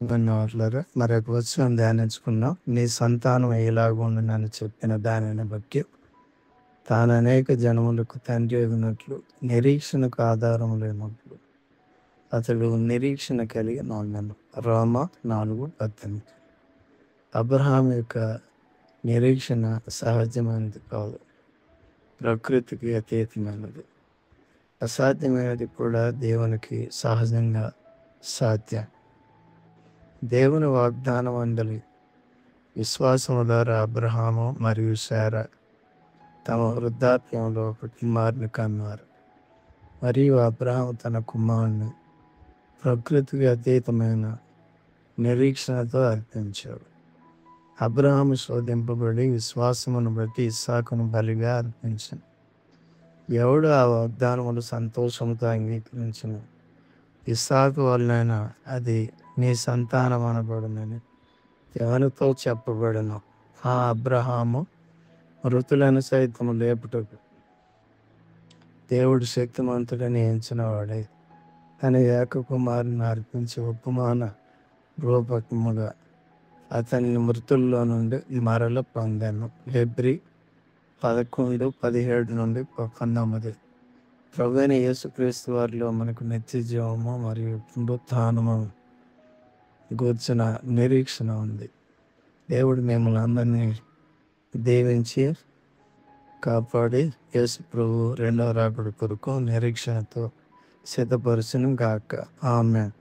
ధన్యవాదాలు. మరొక వచనం ధ్యానించుకుందాం. నీ సంతానం ఎలాగుండునని చెప్పిన దానిని బట్టి తాను అనేక జనములకు తండ్రి అయినట్లు నిరీక్షణకు ఆధారం లేనట్లు అతడు నిరీక్షణ కలిగి ఉన్నాను. రోమ 4:18. అబ్రహాం యొక్క నిరీక్షణ సహజమైనది కాదు, ప్రకృతికి అతీతమైనది. అసాధ్యమైనది కూడా దేవునికి సహజంగా సాధ్యం. దేవుని వాగ్దానం అందలి విశ్వాసము ద్వారా అబ్రహాము మరియు శారా తమ వృద్ధాప్యంలో ఒక కుమారుని కన్నారు. మరియు అబ్రహాము తన కుమారుని ప్రకృతికి అతీతమైన నిరీక్షణతో అర్పించాడు. అబ్రహాము శోధింపబడి విశ్వాసమును బట్టి ఇస్సాకును బలిగా అర్పించాడు. ఎవడు ఆ వాగ్దానములు సంతోషంతో అంగీకరించిన ఇస్సాకు వలన అది నీ సంతానం అనబడునని ఎవరితో చెప్పబడను. ఆ అబ్రహాము మృతులను సైతం లేపుటకు దేవుడు శక్తిమంతుడని ఎంచిన వాడే తన ఏక కుమారుని అర్పించి ఉపమాన రూపకముగా అతన్ని మృతుల్లో నుండి మరల పొందాను. హెబ్రీ 11:17-19. ప్రభువైన యేసుక్రీస్తు వారిలో మనకు నిత్య జీవము మరియు పునరుత్థానము గూర్చిన నిరీక్షణ ఉంది. దేవుడు మిమ్మల్ని అందరినీ దీవించి కాపాడి యేసు ప్రభు రెండవ రాకడ కొరకు నిరీక్షణతో సిద్ధపరచును గాక. ఆమేన్.